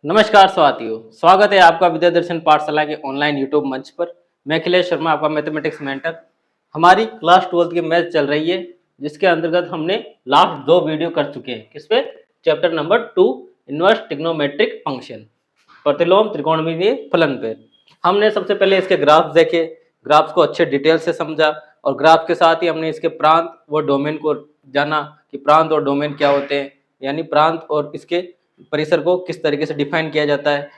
नमस्कार साथियों, स्वागत है आपका विद्या दर्शन पाठशाला के ऑनलाइन यूट्यूब मंच पर। मैं अखिलेश शर्मा, आपका मैथमेटिक्स मेंटर। हमारी क्लास 12 की मैथ चल रही है, जिसके अंतर्गत हमने लास्ट 2 वीडियो कर चुके हैं। किस पे? Chapter number 2, inverse trigonometric function, प्रतिलोम त्रिकोणमितीय फलन पे। हमने सबसे पहले इसके ग्राफ्स देखे, ग्राफ्स को अच्छे डिटेल से समझा और ग्राफ के साथ ही हमने इसके प्रांत व डोमेन को जाना कि प्रांत और डोमेन क्या होते हैं, यानी प्रांत और इसके परिसर को किस तरीके से डिफाइन किया जाता है,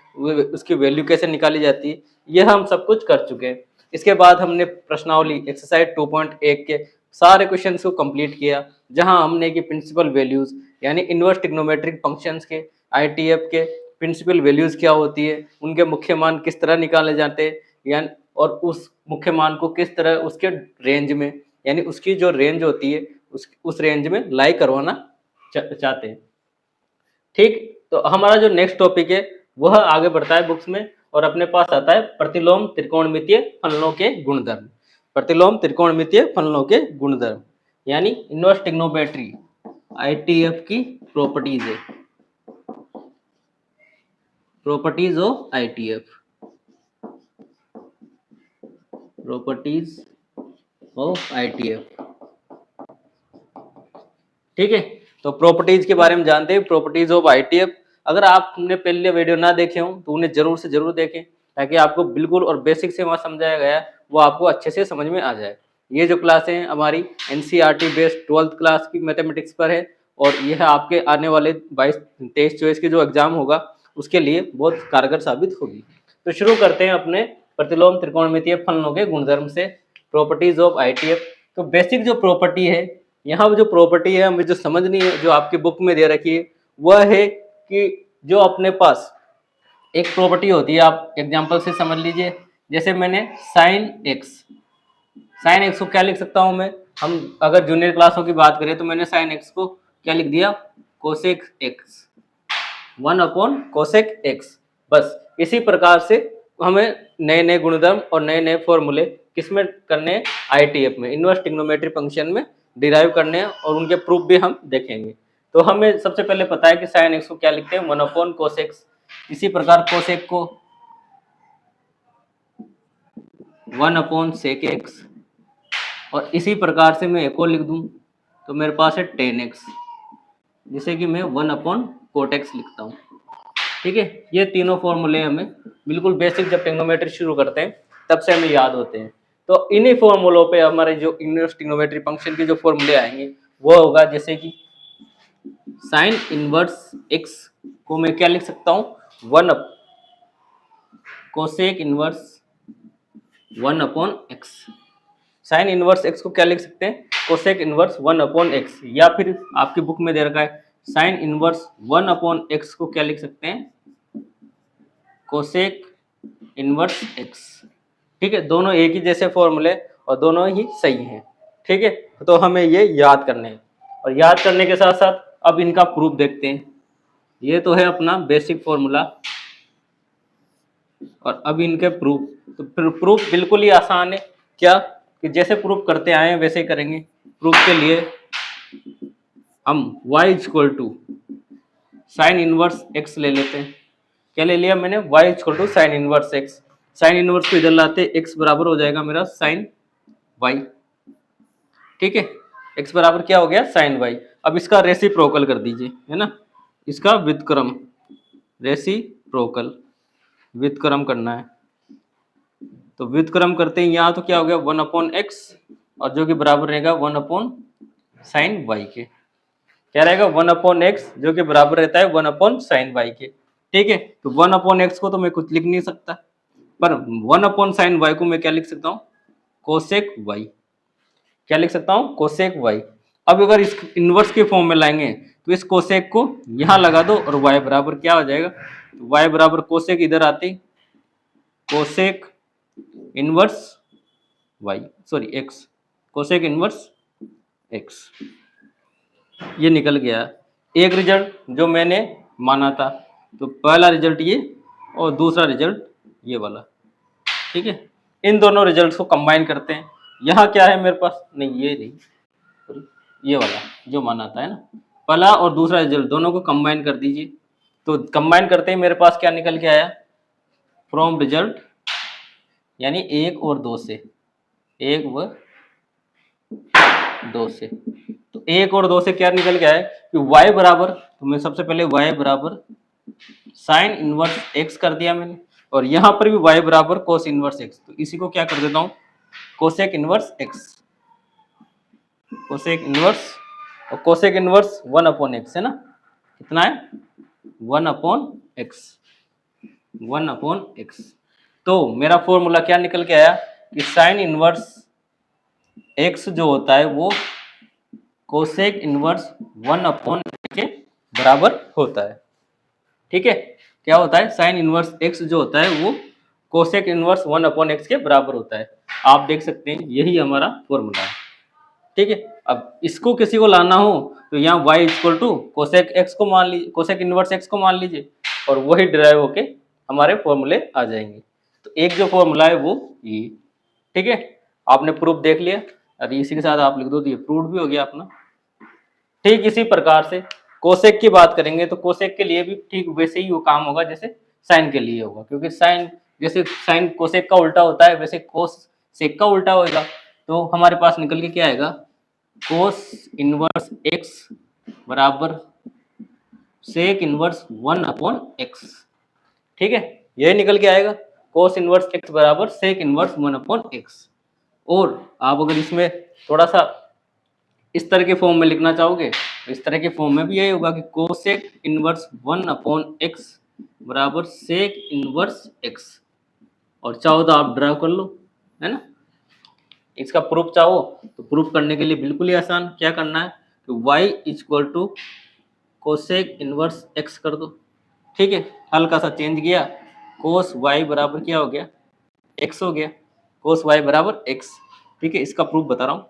उसकी वैल्यू कैसे निकाली जाती है, यह हम सब कुछ कर चुके हैं। इसके बाद हमने प्रश्नावली एक्सरसाइज 2.1 के सारे क्वेश्चंस को कंप्लीट किया, जहां हमने कि प्रिंसिपल वैल्यूज यानी इनवर्स ट्रिग्नोमेट्रिक फंक्शंस के आईटीएफ के प्रिंसिपल वैल्यूज क्या होती है, उनके मुख्य मान किस तरह निकाले जाते हैं, यानी और उस मुख्य मान को किस तरह उसके रेंज में, यानी उसकी जो रेंज होती है उस रेंज में लाई करवाना चाहते हैं। ठीक, तो हमारा जो नेक्स्ट टॉपिक है वह आगे बढ़ता है बुक्स में और अपने पास आता है प्रतिलोम त्रिकोणमितीय फलनों के गुणधर्म। प्रतिलोम त्रिकोणमितीय फलनों के गुणधर्म यानी इनवर्स ट्रिग्नोमेट्री आईटीएफ की प्रॉपर्टीज है, properties of ITF, properties of ITF. ठीक है, तो प्रॉपर्टीज के बारे में जानते हैं, प्रॉपर्टीज ऑफ आईटीएफ। अगर आपने पहले वीडियो ना देखे हो तो उन्हें जरूर से जरूर देखें, ताकि आपको बिल्कुल और बेसिक से वहाँ समझाया गया वो आपको अच्छे से समझ में आ जाए। ये जो क्लासें हैं हमारी एनसीईआरटी बेस्ड 12th क्लास की मैथमेटिक्स पर है, और यह आपके आने वाले 22-23 चॉइस के जो एग्जाम होगा उसके लिए बहुत कारगर साबित होगी। तो शुरू करते हैं अपने प्रतिलोम त्रिकोणमितीय फलनों के गुणधर्म से, प्रॉपर्टीज ऑफ आईटीएफ। तो बेसिक जो प्रॉपर्टी है, यहाँ जो प्रॉपर्टी है हमें जो समझनी है, जो आपकी बुक में दे रखी है, वह है कि जो अपने पास एक प्रॉपर्टी होती है, आप एग्जांपल से समझ लीजिए। जैसे मैंने साइन एक्स को क्या लिख सकता हूं मैं, हम अगर जूनियर क्लासों की बात करें तो मैंने साइन एक्स को क्या लिख दिया, कोसेक एक्स, 1 कोसेक एक्स। बस इसी प्रकार से हमें नए नए गुणधर्म और नए नए फॉर्मूले किसमें करने हैं, आईटीएफ में, इनवर्स ट्रिग्नोमेट्री फंक्शन में डिराइव करने हैं, और उनके प्रूफ भी हम देखेंगे। तो हमें सबसे पहले पता है कि साइन एक्स को क्या लिखते हैं, 1 कोसेक्स। इसी प्रकार कोसेक को 1 सेक एक्स, और इसी प्रकार से मैं एक और लिख दूं तो मेरे पास है टेन एक्स, जिसे कि मैं 1 कोट एक्स लिखता हूँ। ठीक है, ये तीनों फॉर्मूले हमें बिल्कुल बेसिक जब ट्रिग्नोमेट्री शुरू करते हैं तब से हमें याद होते हैं। तो इन्हीं फॉर्मूलों पे हमारे जो इनवर्स ट्रिग्नोमेट्री फंक्शन के जो फॉर्मूले आएंगे वो होगा, जैसे कि साइन इनवर्स एक्स को मैं क्या लिख सकता हूँ, 1 cosec inverse 1 x. Sign inverse x को क्या लिख सकते हैं, कोसेक इनवर्स 1 एक्स, या फिर आपकी बुक में दे रखा है साइन इनवर्स 1 एक्स को क्या लिख सकते हैं, कोसेक इनवर्स एक्स। ठीक है, दोनों एक ही जैसे फॉर्मूले और दोनों ही सही हैं। ठीक है, तो हमें ये याद करने हैं, और याद करने के साथ साथ अब इनका प्रूफ देखते हैं। ये तो है अपना बेसिक फॉर्मूला, और अब इनके प्रूफ। तो प्रूफ बिल्कुल ही आसान है, क्या कि जैसे प्रूफ करते आए हैं वैसे ही करेंगे। प्रूफ के लिए हम y equal to sine inverse x ले लेते हैं। क्या ले लिया मैंने, y equal to sine inverse x। Sine inverse को इधर लाते, x बराबर हो जाएगा मेरा साइन y। ठीक है, x बराबर क्या हो गया, साइन y। अब इसका रेसिप्रोकल कर दीजिए, है ना, इसका व्युत्क्रम, रेसिप्रोकल व्युत्क्रम करना है। तो व्युत्क्रम करते हैं यहाँ, तो क्या हो गया 1/x, और जो कि बराबर रहेगा 1 साइन y के। क्या रहेगा 1/x, जो कि बराबर रहता है 1 साइन y के। ठीक है, तो 1/x को तो मैं कुछ लिख नहीं सकता, पर 1 साइन y को मैं क्या लिख सकता हूँ, कोसेक y। क्या लिख सकता हूँ, कोसेक y। अब अगर इस इनवर्स के फॉर्म में लाएंगे तो इस कोसेक को यहाँ लगा दो, और y बराबर क्या हो जाएगा, y बराबर कोसेक इधर आते, cosec inverse y, sorry x, cosec inverse x। ये निकल गया एक रिजल्ट जो मैंने माना था। तो पहला रिजल्ट ये और दूसरा रिजल्ट ये वाला। ठीक है, इन दोनों रिजल्ट्स को कंबाइन करते हैं। यहाँ क्या है मेरे पास, नहीं ये नहीं, ये वाला जो माना था, है ना, पहला और दूसरा रिजल्ट दोनों को कंबाइन कर दीजिए। तो कंबाइन करते ही मेरे पास क्या निकल के आया, फ्रॉम रिजल्ट, यानी 1 और 2 से, 1 व 2 से। तो 1 और 2 से क्या निकल के आया कि y बराबर, तो मैं सबसे पहले y बराबर साइन इनवर्स x कर दिया मैंने, और यहां पर भी y बराबर कोस इनवर्स x, तो इसी को क्या कर देता हूं, cosec inverse x, cosec inverse, और कोसेक इनवर्स 1/x है ना, कितना है 1/x, 1/x। तो मेरा फॉर्मूला क्या निकल के आया कि साइन इनवर्स x जो होता है वो कोसेक इनवर्स 1/x के बराबर होता है। ठीक है, क्या होता है, साइन इनवर्स x जो होता है वो कोसेक इनवर्स 1/x के बराबर होता है। आप देख सकते हैं यही हमारा फॉर्मूला है। ठीक है, अब इसको किसी को लाना हो तो यहाँ y equal to cosec x को मान लीजिए, कोसेक इनवर्स x को मान लीजिए, और वही डिराइव होके हमारे फॉर्मूले आ जाएंगे। तो एक जो फॉर्मूला है वो ये। ठीक है, आपने प्रूफ देख लिया, और इसी के साथ आप लिख दो तो ये प्रूफ भी हो गया अपना। ठीक इसी प्रकार से कोसेक की बात करेंगे तो कोसेक के लिए भी ठीक वैसे ही वो काम होगा जैसे साइन के लिए होगा, क्योंकि साइन जैसे साइन कोसेक का उल्टा होता है वैसे कोस सेक का उल्टा होगा। तो हमारे पास निकल के क्या आएगा, कोस इनवर्स एक्स बराबर सेक इनवर्स 1/x। ठीक है, यही निकल के आएगा, कोस इनवर्स x बराबर सेक इनवर्स 1/x। और आप अगर इसमें थोड़ा सा इस तरह के फॉर्म में लिखना चाहोगे तो इस तरह के फॉर्म में भी यही होगा कि कोसेक इनवर्स 1/x बराबर सेक इनवर्स x, और चाहो तो आप ड्रा कर लो, है ना। इसका प्रूफ चाहो तो प्रूफ करने के लिए बिल्कुल ही आसान, क्या करना है कि y equal to cosec inverse x कर दो। ठीक है, हल्का सा चेंज किया, कोस y बराबर क्या हो गया, x हो गया, कोस y बराबर x। ठीक है, इसका प्रूफ बता रहा हूँ,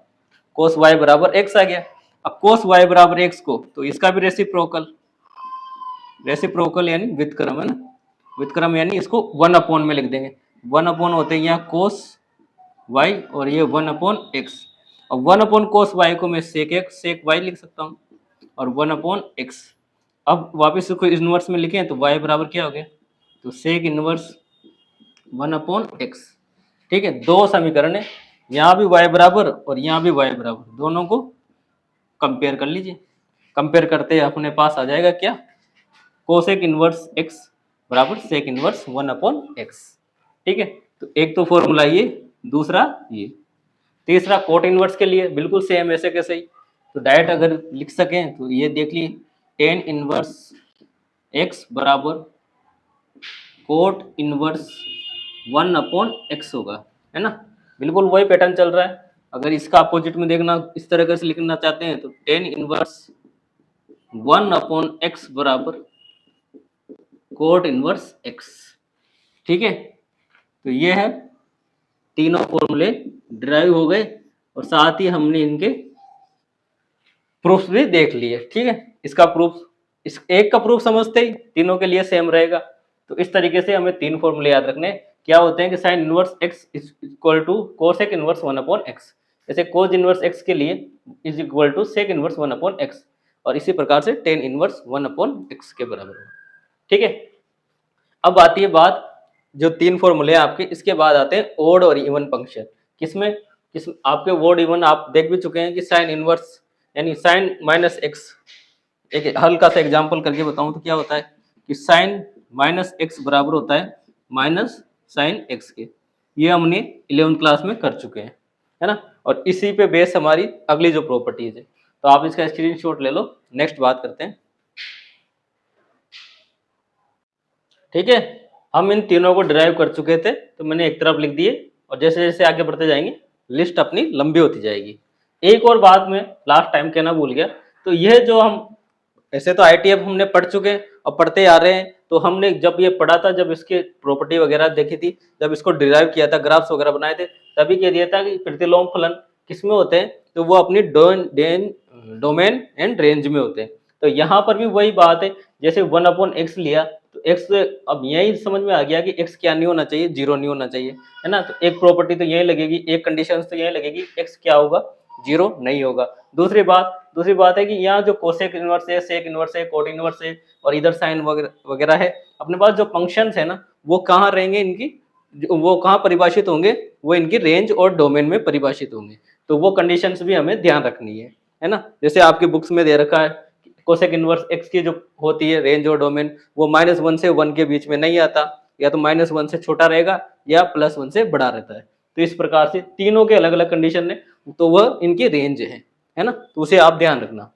कोस y बराबर x आ गया। अब कोस y बराबर x को तो इसका भी रेसिप्रोकल, रेसिप्रोकल यानी व्युत्क्रम, है ना, व्युत्क्रम यानी इसको 1 में लिख देंगे, 1 होते हैं यहाँ कोस y और ये 1/x, और 1/कोस y को मैं सेक x सेक y लिख सकता हूँ, और 1/x। अब वापस इसको इनवर्स में लिखें तो y बराबर क्या हो गया, तो सेक इनवर्स 1/x। ठीक है, दो समीकरण है, यहाँ भी y बराबर और यहाँ भी y बराबर, दोनों को कंपेयर कर लीजिए। कंपेयर करते अपने पास आ जाएगा क्या, कोसेक इनवर्स x बराबर सेक इनवर्स 1/x। ठीक है, तो एक तो फॉर्मूला ये, दूसरा ये, तीसरा कोट इनवर्स के लिए बिल्कुल सेम ऐसे कैसे ही, तो डायरेक्ट अगर लिख सकें तो ये देख ली, टेन इनवर्स x बराबर कोट इनवर्स 1/x होगा, है ना, बिल्कुल वही पैटर्न चल रहा है। अगर इसका अपोजिट में देखना, इस तरह से लिखना चाहते हैं तो टेन इनवर्स 1/x बराबर कोट इनवर्स x। ठीक है, तो ये है तीनों फॉर्मूले डिराइव हो गए, और साथ ही हमने इनके प्रूफ भी देख लिए। ठीक है, इसका प्रूफ, इस एक का प्रूफ समझते ही तीनों के लिए सेम रहेगा। तो इस तरीके से हमें तीन फॉर्मूले याद रखने, क्या होते हैं कि sine inverse x equal to cosec inverse 1/x, जैसे कोस इनवर्स x के लिए is equal to sec inverse 1/x, और इसी प्रकार से टेन इनवर्स 1/x के बराबर होगा। ठीक है, अब आती है बात, जो तीन फॉर्मूले हैं आपके, इसके बाद आते हैं ओड और इवन फंक्शन। किसमें आपके ओड इवन आप देख भी चुके हैं कि साइन इनवर्स यानी साइन माइनस एक्स, एक हल्का सा एग्जांपल करके बताऊं तो क्या होता है कि साइन माइनस एक्स बराबर होता है माइनस साइन एक्स के, ये हमने 11th क्लास में कर चुके हैं, है ना, और इसी पे बेस हमारी अगली जो प्रॉपर्टीज है, तो आप इसका स्क्रीनशॉट ले लो। नेक्स्ट बात करते हैं। ठीक है, हम इन तीनों को डिराइव कर चुके थे, तो मैंने एक तरफ लिख दिए, और जैसे जैसे आगे बढ़ते जाएंगे लिस्ट अपनी लंबी होती जाएगी। एक और बात मैं लास्ट टाइम कहना भूल गया, तो यह जो हम ऐसे तो ITF हमने पढ़ चुके हैं और पढ़ते आ रहे हैं, तो हमने जब ये पढ़ा था, जब इसके प्रॉपर्टी वगैरह देखी थी, जब इसको डिराइव किया था, ग्राफ्स वगैरह बनाए थे, तभी कह दिया था कि प्रतिलोम फलन किसमें होते हैं, तो वो अपनी डोमेन एंड रेंज में होते हैं। तो यहाँ पर भी वही बात है, जैसे 1/x लिया तो x, अब यही समझ में आ गया कि x क्या नहीं होना चाहिए, जीरो नहीं होना चाहिए, है ना। तो एक प्रॉपर्टी तो यही लगेगी, एक कंडीशन तो यही लगेगी, x क्या होगा, जीरो नहीं होगा। दूसरी बात है कि यहाँ जो कोसेक इनवर्स है, सेक इनवर्स है, कोट इनवर्स है और इधर साइन वगैरह है, अपने पास जो फंक्शंस है ना वो कहाँ रहेंगे, इनकी वो कहाँ परिभाषित होंगे, वो इनकी रेंज और डोमेन में परिभाषित होंगे। तो वो कंडीशंस भी हमें ध्यान रखनी है ना। जैसे आपकी बुक्स में दे रखा है कोसेक इनवर्स एक्स की जो होती है रेंज और डोमेन, वो -1 से 1 के बीच में नहीं आता, या तो -1 से छोटा रहेगा या +1 से बड़ा रहता है। तो इस प्रकार से तीनों के अलग अलग कंडीशन है, तो वह इनकी रेंज है ना, तो उसे आप ध्यान रखना।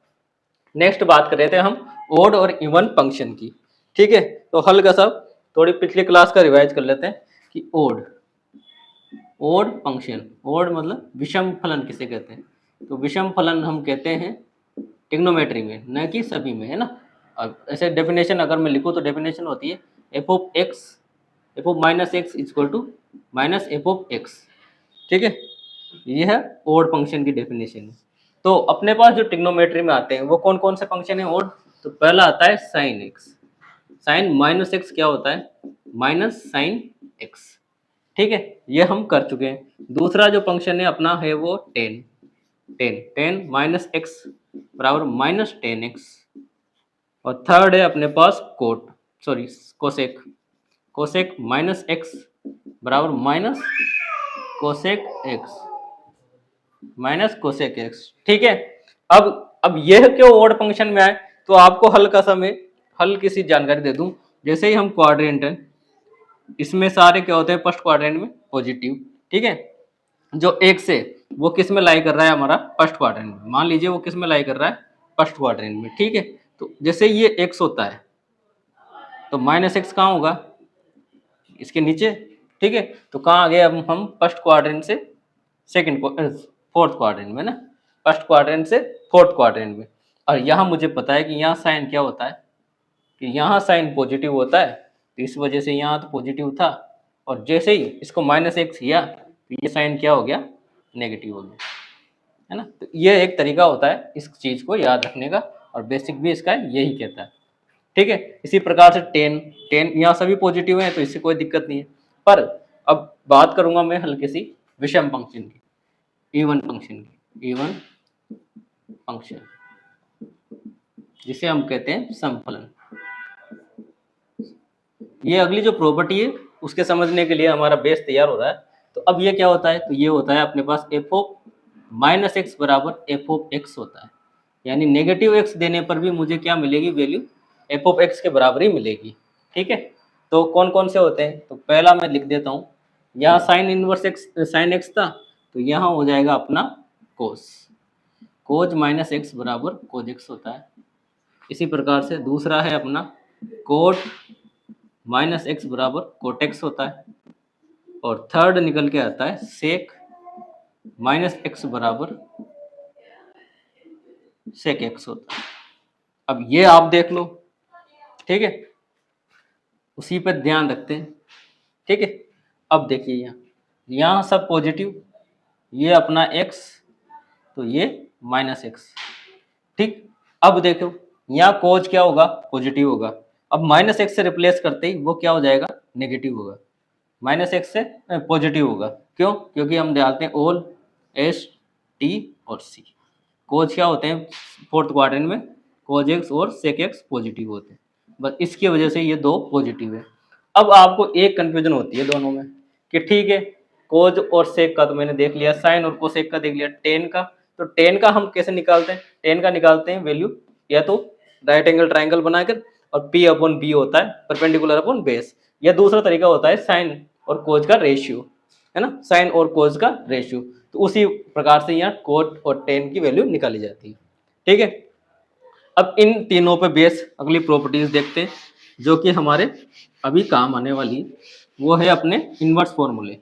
नेक्स्ट बात कर रहे थे हम ओड और इवन फंक्शन की, ठीक है। तो हल्का सा थोड़ी पिछली क्लास का रिवाइज कर लेते हैं कि ओड फंक्शन, ओड मतलब विषम फलन किसे कहते हैं, तो विषम फलन हम कहते हैं ट्रिग्नोमेट्री में, न कि सभी में, है ना। अब ऐसे डेफिनेशन अगर मैं लिखूँ तो डेफिनेशन होती है f of minus x equal to minus f of x, ठीक है। ये है ओड फंक्शन की डेफिनेशन। तो अपने पास जो ट्रिग्नोमेट्री में आते हैं वो कौन कौन से फंक्शन है ओड, तो पहला आता है sine x, sine minus x क्या होता है, माइनस साइन एक्स, ठीक है, ये हम कर चुके हैं। दूसरा जो फंक्शन है अपना है वो टेन माइनस एक्स बराबर माइनस टेन एक्स, और थर्ड है अपने पास कोसेक माइनस एक्स बराबर माइनस कोसेक एक्स, ठीक है। अब यह क्यों ओड फंक्शन में आए, तो आपको हल्की सी जानकारी दे दूं। जैसे ही हम क्वाड्रेंट है, इसमें सारे क्या होते हैं फर्स्ट क्वाड्रेंट में पॉजिटिव, ठीक है। जो एक्स है वो किस में लाई कर रहा है, हमारा फर्स्ट क्वाड्रेंट में, मान लीजिए वो किस में लाई कर रहा है, फर्स्ट क्वाड्रेंट में, ठीक है। तो जैसे ये एक्स होता है तो माइनस एक्स कहाँ होगा, इसके नीचे, ठीक है। तो कहाँ आ गए अब हम फर्स्ट क्वाड्रेंट से फोर्थ क्वाड्रेंट में ना, फर्स्ट क्वाड्रेंट से फोर्थ क्वाड्रेंट में। और यहाँ मुझे पता है कि यहाँ साइन क्या होता है, कि यहाँ साइन पॉजिटिव होता है, तो इस वजह से यहाँ तो पॉजिटिव था, और जैसे ही इसको माइनस एक्स किया तो ये साइन क्या हो गया, नेगेटिव हो गया, है ना। तो ये एक तरीका होता है इस चीज़ को याद रखने का, और बेसिक भी इसका यही कहता है, ठीक है। इसी प्रकार से टेन यहाँ सभी पॉजिटिव हैं तो इससे कोई दिक्कत नहीं है। पर अब बात करूंगा मैं हल्की सी विषम फंक्शन की, इवन फंक्शन जिसे हम कहते हैं समफलन। ये अगली जो प्रॉपर्टी है उसके समझने के लिए हमारा बेस तैयार हो रहा है। तो अब ये क्या होता है, तो ये होता है अपने पास एफ ऑफ माइनस एक्स बराबर एफ ऑफ एक्स होता है, यानी नेगेटिव एक्स देने पर भी मुझे क्या मिलेगी, वैल्यू एफ ऑफ एक्स के बराबर ही मिलेगी, ठीक है। तो कौन कौन से होते हैं, तो पहला मैं लिख देता हूँ, यहाँ साइन एक्स था, तो यहाँ हो जाएगा अपना कोज माइनस एक्स बराबर कोज एक्स होता है। इसी प्रकार से दूसरा है अपना कोट माइनस एक्स बराबर कोट एक्स होता है, और थर्ड निकल के आता है सेक माइनस एक्स बराबर सेक एक्स होता है। अब ये आप देख लो, ठीक है, उसी पर ध्यान रखते हैं, ठीक है। अब देखिए यहाँ सब पॉजिटिव, ये अपना x, तो ये माइनस एक्स, ठीक। अब देखो यहाँ कोज क्या होगा, पॉजिटिव होगा। अब माइनस एक्स से रिप्लेस करते ही वो क्या हो जाएगा, नेगेटिव होगा, माइनस एक्स से पॉजिटिव होगा। क्यों, क्योंकि हम डालते हैं ऑल एस टी और सी। कोज क्या होते हैं फोर्थ क्वाड्रेंट में, कोज एक्स और सेक एक्स पॉजिटिव होते हैं, बस इसकी वजह से ये दो पॉजिटिव है। अब आपको एक कंफ्यूजन होती है दोनों में कि ठीक है कोज और सेक का तो मैंने देख लिया, साइन और कोसेक का देख लिया, टेन का, तो टेन का हम कैसे निकालते हैं, टेन का निकालते हैं वैल्यू या तो राइट एंगल ट्राइंगल बनाकर, और P अपॉन बी होता है परपेंडिकुलर अपॉन बेस, या दूसरा तरीका होता है साइन और कोज का रेशियो, है ना, साइन और कोज का रेशियो। तो उसी प्रकार से यहाँ कोट और टेन की वैल्यू निकाली जाती है, ठीक है। अब इन तीनों पे बेस अगली प्रॉपर्टीज देखते हैं जो कि हमारे अभी काम आने वाली, वो है अपने इन्वर्स फॉर्मूले,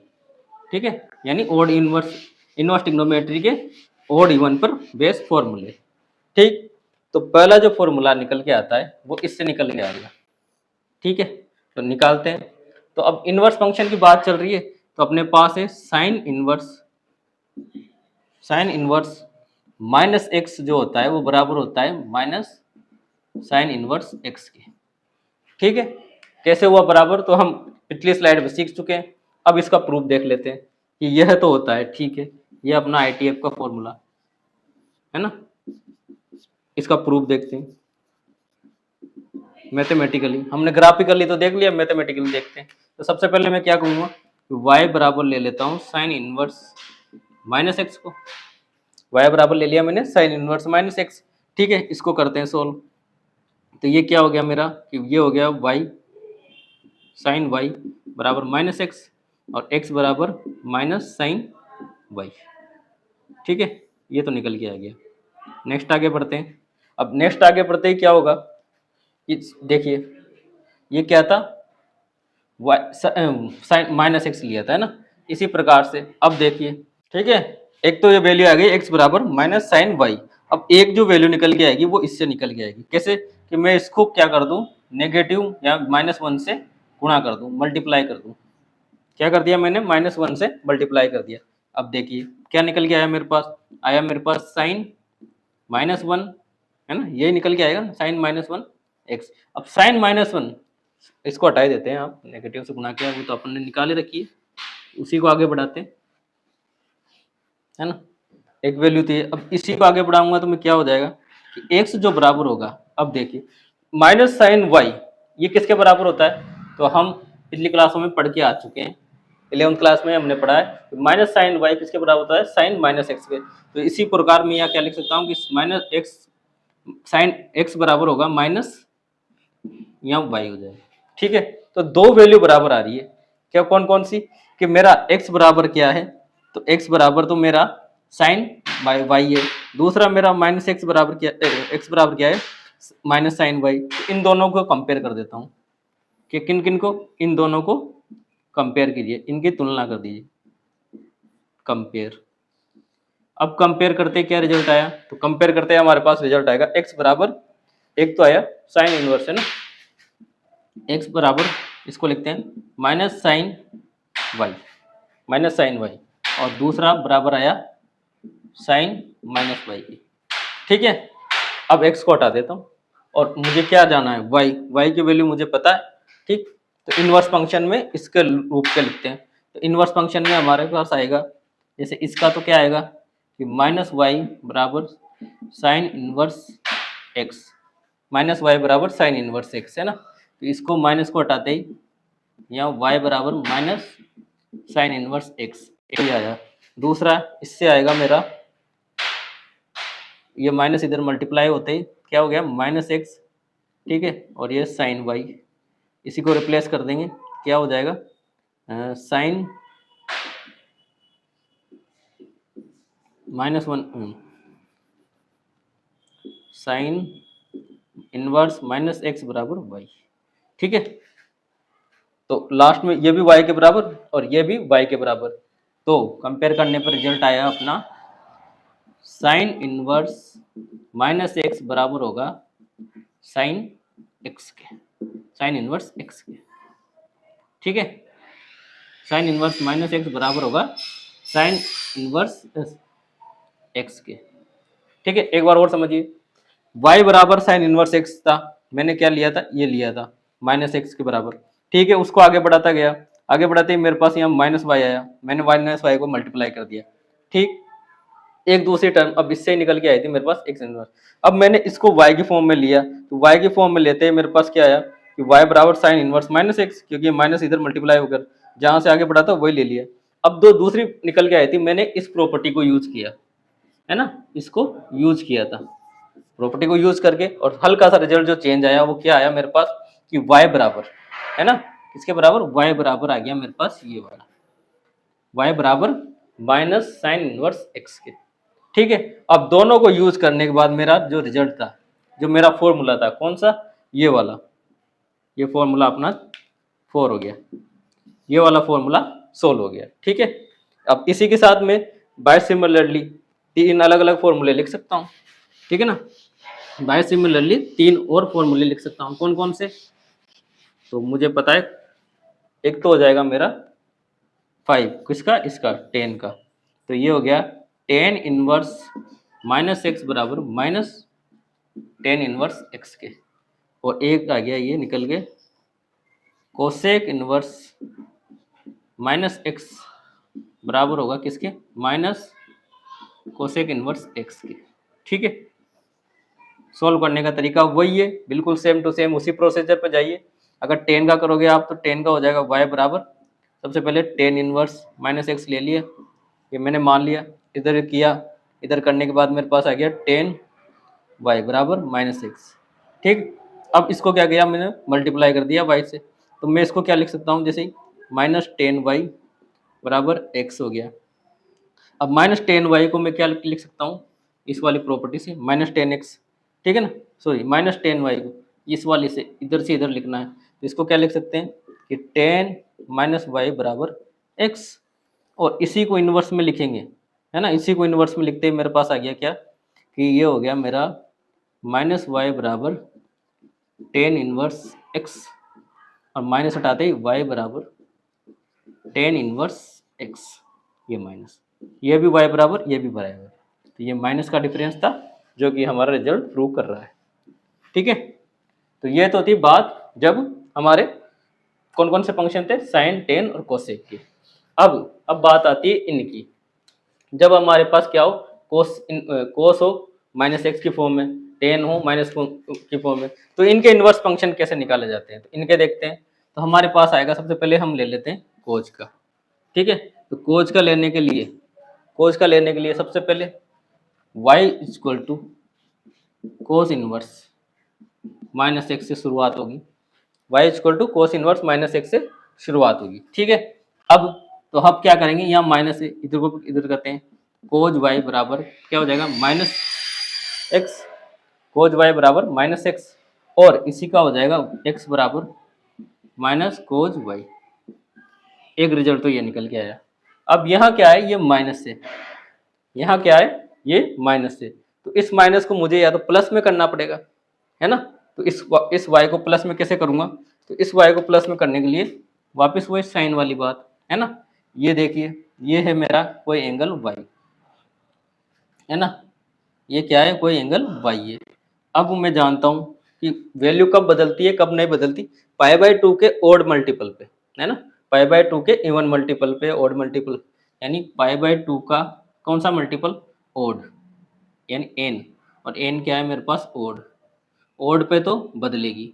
ठीक है, यानी ओड इन्वर्स ट्रिग्नोमेट्री के ओड इवन पर बेस फॉर्मूले, ठीक। तो पहला जो फॉर्मूला निकल के आता है वो इससे निकल के आएगा, ठीक है। तो निकालते हैं। तो अब इन्वर्स फंक्शन की बात चल रही है, तो अपने पास है साइन इन्वर्स माइनस एक्स जो होता है वो बराबर होता है माइनस साइन इन्वर्स एक्स के, ठीक है। कैसे हुआ बराबर, तो हम पिछली स्लाइड में सीख चुके हैं। अब इसका प्रूफ देख लेते हैं कि यह तो होता है, ठीक है, यह अपना ITF का फॉर्मूला, है ना। इसका प्रूफ देखते हैं मैथमेटिकली। हमने ग्राफिकली तो देख लिया, मैथमेटिकली देखते हैं। तो सबसे पहले मैं क्या कहूँगा, y बराबर ले लेता हूँ साइन इनवर्स माइनस एक्स को। y बराबर ले लिया मैंने साइन इनवर्स माइनस एक्स। ठीक है, इसको करते हैं सोल्व। तो ये क्या हो गया मेरा कि ये हो गया y साइन y बराबर माइनस एक्स और x बराबर माइनस साइन y। ठीक है, ये तो निकल के आ गया। नेक्स्ट आगे बढ़ते हैं। अब नेक्स्ट आगे बढ़ते ही क्या होगा, देखिए ये क्या था, साइन माइनस एक्स लिया था, है ना। इसी प्रकार से अब देखिए, ठीक है, एक तो ये वैल्यू आ गई एक्स बराबर माइनस साइन वाई। अब एक जो वैल्यू निकल के आएगी वो इससे निकल के आएगी। कैसे कि मैं इसको क्या कर दूं, नेगेटिव या -1 से गुणा कर दूं, मल्टीप्लाई कर दूं। क्या कर दिया मैंने, -1 से मल्टीप्लाई कर दिया। अब देखिए क्या निकल के आया मेरे पास, आया मेरे पास साइन -1, है ना, यही निकल के आएगा साइन -1 एक्स। अब साइन -1 इसको हटा देते हैं, आप नेगेटिव से गुणा किया वो तो अपन ने निकाले रखी है, उसी को आगे बढ़ाते हैं, है ना। एक वैल्यू थी, अब इसी को आगे बढ़ाऊंगा तो मैं क्या हो जाएगा कि x जो बराबर होगा, अब देखिए माइनस साइन वाई ये किसके बराबर होता है, तो हम पिछली क्लासों में पढ़ के आ चुके हैं, 11th क्लास में हमने पढ़ा है माइनस साइन वाई किसके बराबर होता है, साइन माइनस एक्स के। तो इसी प्रकार मैं यहाँ क्या लिख सकता हूँ कि माइनस एक्स साइन एक्स बराबर होगा माइनस यहाँ वाई हो जाएगा। ठीक है, तो दो वैल्यू बराबर आ रही है, क्या कौन कौन सी, कि मेरा x बराबर क्या है, तो x बराबर तो मेरा साइन बाई वाई है, दूसरा मेरा माइनस एक्स बराबर क्या, x बराबर क्या है, माइनस साइन वाई। इन दोनों को कंपेयर कर देता हूँ कि किन किन को, इन दोनों को कंपेयर कीजिए, इनकी तुलना कर दीजिए, कंपेयर। अब कंपेयर करते क्या रिजल्ट आया, तो कंपेयर करते हमारे पास रिजल्ट आएगा x बराबर, एक तो आया साइन इनवर्स, है ना, x बराबर इसको लिखते हैं minus sine y, minus sine y, और दूसरा बराबर आया साइन माइनस वाई की। ठीक है, अब x को हटा देता हूँ और मुझे क्या जाना है, y की वैल्यू मुझे पता है। ठीक, तो इनवर्स फंक्शन में इसके रूप के लिखते हैं। तो इनवर्स फंक्शन में हमारे पास आएगा, जैसे इसका तो क्या आएगा कि माइनस वाई बराबर sine inverse x, minus y बराबर साइन इनवर्स एक्स, है ना। तो इसको माइनस को हटाते ही यहाँ y बराबर माइनस साइन इनवर्स एक्स ये आया। दूसरा इससे आएगा मेरा, ये माइनस इधर मल्टीप्लाई होते ही क्या हो गया माइनस एक्स, ठीक है, और ये साइन वाई, इसी को रिप्लेस कर देंगे, क्या हो जाएगा sine -1 sine inverse minus x बराबर वाई। ठीक है, तो लास्ट में ये भी y के बराबर और ये भी y के बराबर, तो कंपेयर करने पर रिजल्ट आया अपना साइन इनवर्स माइनस एक्स बराबर होगा साइन एक्स के, साइन इनवर्स एक्स के। ठीक है, साइन इनवर्स माइनस एक्स बराबर होगा साइन इनवर्स एक्स के। ठीक है, एक बार और समझिए, y बराबर साइन इनवर्स एक्स था, मैंने क्या लिया था, ये लिया था माइनस एक्स के बराबर। ठीक है, उसको आगे बढ़ाता गया, आगे बढ़ाते ही मेरे पास यहाँ माइनस वाई आया, मैंने माइनस वाई को मल्टीप्लाई कर दिया। ठीक, एक दूसरी टर्म अब इससे निकल के आई थी मेरे पास एक्स इनवर्स। अब मैंने इसको y की फॉर्म में लिया, तो y की फॉर्म में लेते ही मेरे पास क्या आया कि y बराबर साइन इनवर्स माइनस एक्स, क्योंकि माइनस इधर मल्टीप्लाई होकर जहां से आगे बढ़ा था वही ले लिया। अब दो दूसरी निकल के आई थी, मैंने इस प्रॉपर्टी को यूज किया, है ना, इसको यूज किया था, प्रॉपर्टी को यूज करके, और हल्का सा रिजल्ट जो चेंज आया वो क्या आया मेरे पास कि y बराबर, है ना, किसके बराबर, y बराबर आ गया मेरे पास ये वाला, y बराबर माइनस साइन इनवर्स एक्स के। ठीक है, अब दोनों को यूज करने के बाद मेरा जो रिजल्ट था, जो मेरा फॉर्मूला था कौन सा, ये वाला, ये फॉर्मूला अपना 4 हो गया, ये वाला फॉर्मूला सोल्व हो गया। ठीक है, अब इसी के साथ में बाय सिमिलरली 3 अलग अलग फॉर्मूले लिख सकता हूँ। ठीक है ना, बाय सिमिलरली 3 और फॉर्मूले लिख सकता हूँ, कौन कौन से, तो मुझे पता है एक तो हो जाएगा मेरा 5 किसका, इसका 10 का, तो ये हो गया टेन इनवर्स माइनस एक्स बराबर माइनस टेन इनवर्स एक्स के, और एक आ गया ये निकल के कोसेक इनवर्स माइनस एक्स बराबर होगा किसके, माइनस कोसेक इनवर्स एक्स के। ठीक है, सोल्व करने का तरीका वही है, बिल्कुल सेम टू सेम उसी प्रोसीजर पे जाइए। अगर टेन का करोगे आप तो टेन का हो जाएगा y बराबर, सबसे पहले टेन इनवर्स माइनस एक्स ले लिया, ये मैंने मान लिया, इधर किया, इधर करने के बाद मेरे पास आ गया टेन y बराबर माइनस एक्स। ठीक, अब इसको क्या किया मैंने, मल्टीप्लाई कर दिया y से, तो मैं इसको क्या लिख सकता हूँ, जैसे माइनस टेन वाई बराबर एक्स हो गया। अब माइनस टेन वाई को मैं क्या लिख सकता हूँ, इस वाली प्रॉपर्टी से माइनस टेन एक्स, ठीक है ना, सॉरी माइनस टेन वाई को इस वाली से इधर लिखना है, तो इसको क्या लिख सकते हैं कि टेन माइनस वाई बराबर एक्स, और इसी को इन्वर्स में लिखेंगे, है ना, इसी को इन्वर्स में लिखते ही मेरे पास आ गया क्या, कि ये हो गया मेरा माइनस वाई बराबर टेन इनवर्स एक्स, और माइनस हटाते ही वाई बराबर टेन इनवर्स एक्स, ये माइनस, ये भी y बराबर, ये भी बराबर, तो ये माइनस का डिफरेंस था जो कि हमारा रिजल्ट प्रूव कर रहा है। ठीक है, तो ये तो थी बात जब हमारे कौन कौन से फंक्शन थे, साइन, टेन और कोसेक के। अब बात आती है इनकी, जब हमारे पास क्या हो, कोस हो माइनस एक्स की फॉर्म में, टेन हो माइनस की फॉर्म में, तो इनके इन्वर्स फंक्शन कैसे निकाले जाते हैं, तो इनके देखते हैं। तो हमारे पास आएगा, सबसे पहले हम ले लेते हैं कोज का। ठीक है, तो कोज का लेने के लिए सबसे पहले y equal to cos inverse minus x से शुरुआत होगी, y equal to cos inverse minus x से शुरुआत होगी। ठीक है, अब तो हम क्या करेंगे, यहाँ माइनस से इधर को इधर करते हैं, कोज y बराबर क्या हो जाएगा माइनस एक्स, कोज y बराबर माइनस एक्स, और इसी का हो जाएगा x बराबर माइनस कोज y। एक रिजल्ट तो ये निकल के आया। अब यहाँ क्या है, ये माइनस से, यहाँ क्या है, ये माइनस से, तो इस माइनस को मुझे या तो प्लस में करना पड़ेगा, है ना, तो इस y को प्लस में कैसे करूँगा, तो इस y को प्लस में करने के लिए वापस वही साइन वाली बात, है ना, ये देखिए, ये है मेरा कोई एंगल y, है ना, ये क्या है, कोई एंगल y है। अब मैं जानता हूँ कि वैल्यू कब बदलती है कब नहीं बदलती, पाई बाय टू के ओड मल्टीपल पे, है ना, पाई बाय टू के इवन मल्टीपल पे, ओड मल्टीपल, यानी पाई बाय टू का कौन सा मल्टीपल, ओड, यानी एन, और एन क्या है मेरे पास, ओड, ओड पे तो बदलेगी,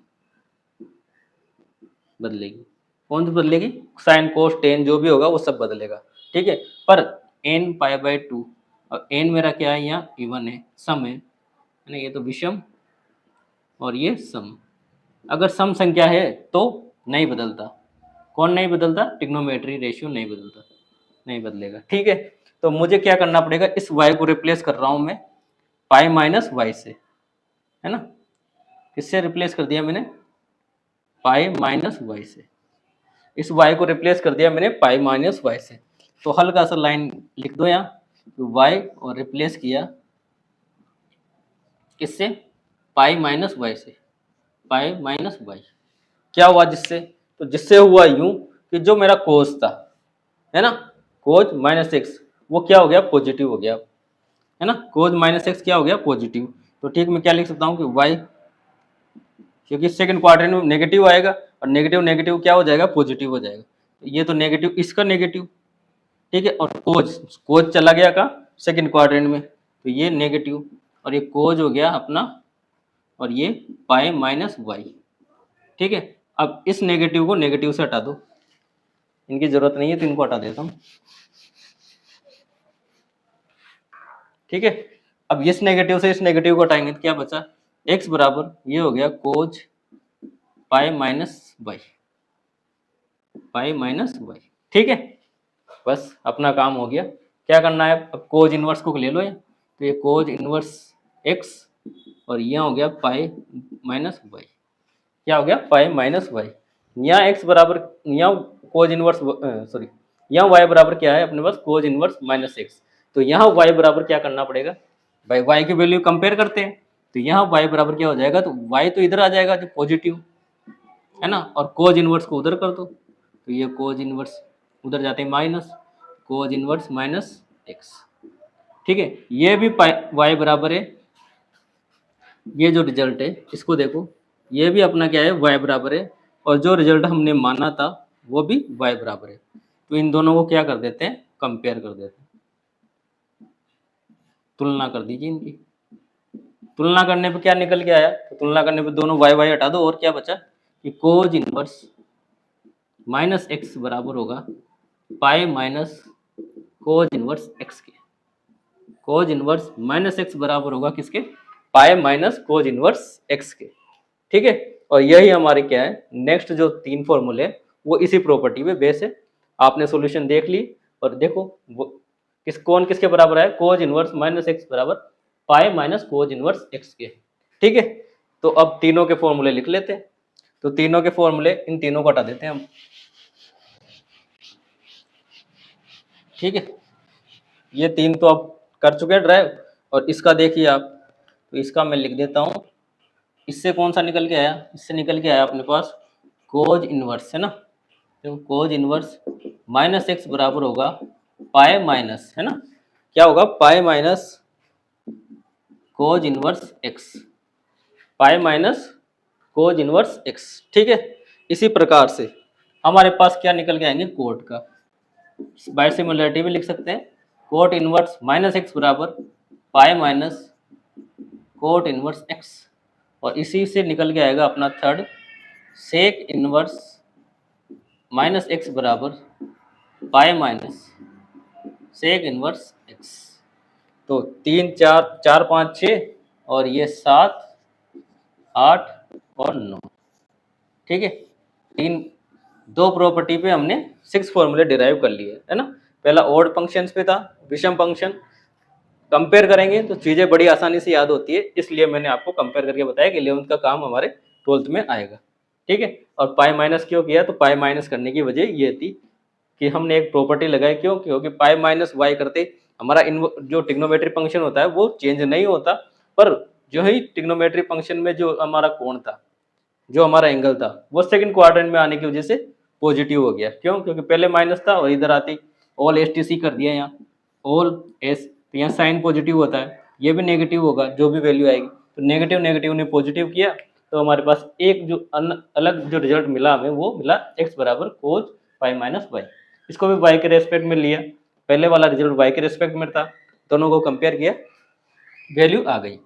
कौन सी बदलेगी, साइन कोस टेन जो भी होगा वो सब बदलेगा। ठीक है, पर एन पाई बाय टू, और एन मेरा क्या है, यहाँ इवन है, सम है ना, ये तो विषम और ये सम, अगर सम संख्या है तो नहीं बदलता, कौन नहीं बदलता, ट्रिग्नोमेट्री रेशियो नहीं बदलता, नहीं बदलेगा। ठीक है, तो मुझे क्या करना पड़ेगा, इस y को रिप्लेस कर रहा हूं मैं पाई माइनस वाई से, है ना, किससे रिप्लेस कर दिया मैंने, पाई माइनस वाई से, इस y को रिप्लेस कर दिया मैंने पाई माइनस वाई से। तो हल्का सा लाइन लिख दो यहाँ, तो y और रिप्लेस किया किससे, पाई माइनस वाई से, पाई माइनस वाई, क्या हुआ जिससे, तो जिससे हुआ यूं कि जो मेरा कोस था, है ना, कोज माइनस एक्स, वो क्या हो गया, पॉजिटिव हो गया, है ना, कोज माइनस एक्स क्या हो गया, पॉजिटिव। तो ठीक, मैं क्या लिख सकता हूँ कि y, क्योंकि सेकंड क्वाड्रेंट में नेगेटिव आएगा, और नेगेटिव नेगेटिव क्या हो जाएगा, पॉजिटिव हो जाएगा, तो ये तो नेगेटिव, इसका नेगेटिव, ठीक है, और कोज, कोज चला गया का सेकंड क्वाड्रेंट में, तो ये नेगेटिव, और ये कोज हो गया अपना, और ये पाई माइनस वाई। ठीक है, अब इस नेगेटिव को नेगेटिव से हटा दो, इनकी जरूरत नहीं है तो इनको हटा देता हूँ। ठीक है, अब इस नेगेटिव से इस नेगेटिव को हटाएंगे तो क्या बचा, x बराबर ये हो गया cos pi minus Y, pi minus Y. ठीक है, बस अपना काम हो गया। क्या करना है, अब कोज इनवर्स को ले लो ये, तो ये कोज इनवर्स x, और यहाँ हो गया पाई माइनस वाई, क्या हो गया, पाई माइनस वाई, यहाँ x बराबर, यहाँ कोज इनवर्स, सॉरी यहाँ y बराबर क्या है अपने पास, कोज इनवर्स माइनस एक्स, तो यहाँ y बराबर क्या करना पड़ेगा भाई, y की वैल्यू कंपेयर करते हैं, तो यहाँ y बराबर क्या हो जाएगा, तो y तो इधर आ जाएगा जो पॉजिटिव, है ना, और कोज इनवर्स को उधर कर दो, तो ये कोज इनवर्स उधर जाते हैं minus, cos inverse minus x. ठीक है, ये भी y बराबर है, ये जो रिजल्ट है इसको देखो, ये भी अपना क्या है, y बराबर है, और जो रिजल्ट हमने माना था वो भी y बराबर है, तो इन दोनों को क्या कर देते हैं, कंपेयर कर देते हैं, तुलना कर दीजिए इनकी। तुलना करने पे क्या निकल के आया, तो तुलना करने पे दोनों वाई वाई हटा दो और क्या बचा कि कोज इनवर्स माइनस एक्स बराबर होगा pi minus cos inverse x के। कोज इनवर्स माइनस एक्स बराबर होगा किसके, pi minus cos inverse x के। ठीक है, और यही हमारे क्या है नेक्स्ट जो 3 फॉर्मूले वो इसी प्रॉपर्टी पे बेस है। आपने सॉल्यूशन देख ली और देखो वो कौन किसके बराबर है, कोज इनवर्स माइनस एक्स बराबर pi minus cos inverse x के। ठीक है, तो अब तीनों के फॉर्मूले लिख लेते हैं। तो तीनों के फॉर्मूले, इन तीनों को हटा देते हैं हम। ठीक है, ये 3 तो आप कर चुके हैं ड्राइव, और इसका देखिए आप, तो इसका मैं लिख देता हूँ। इससे कौन सा निकल के आया, इससे निकल के आया अपने पास कोज इनवर्स, है ना। तो कोज इनवर्स माइनस एक्स बराबर होगा पाई माइनस, है ना, क्या होगा pi minus cos inverse x, pi minus cos inverse X. ठीक है, इसी प्रकार से हमारे पास क्या निकल के आएंगे कोट का, बाय सिमिलरिटी भी लिख सकते हैं। कोट इनवर्स माइनस एक्स बराबर pi minus cot inverse X, और इसी से निकल के आएगा अपना third sec inverse minus x बराबर pi minus sec inverse X. तो 3 4 4 5 6 और ये 7 8 और 9। ठीक है, दो प्रॉपर्टी पे हमने 6 फॉर्मूले डिराइव कर लिए, है ना। पहला ऑड फंक्शंस पे था, विषम फंक्शन कंपेयर करेंगे तो चीज़ें बड़ी आसानी से याद होती है, इसलिए मैंने आपको कंपेयर करके बताया कि 11th का काम हमारे 12th में आएगा। ठीक है, और पाई माइनस क्यों किया, तो पाई माइनस करने की वजह ये थी कि हमने एक प्रॉपर्टी लगाई, क्यों, क्योंकि पाई माइनस वाई करते हमारा जो ट्रिग्नोमेट्री फंक्शन होता है वो चेंज नहीं होता, पर जो ही ट्रिग्नोमेट्री फंक्शन में जो हमारा कोण था, जो हमारा एंगल था, वो सेकंड क्वाड्रेंट में आने की वजह से पॉजिटिव हो गया। क्यों, क्योंकि पहले माइनस था और इधर आती ऑल एस टी सी कर दिया, यहाँ ऑल एस, तो यहाँ साइन पॉजिटिव होता है, ये भी नेगेटिव होगा जो भी वैल्यू आएगी, तो नेगेटिव नेगेटिव ने पॉजिटिव किया, तो हमारे पास एक जो अलग जो रिजल्ट मिला हमें वो मिला एक्स बराबर कोज पाई माइनस वाई। इसको भी वाई के रेस्पेक्ट में लिया, पहले वाला रिजल्ट वाई के रेस्पेक्ट में था, दोनों को कंपेयर किया, वैल्यू आ गई।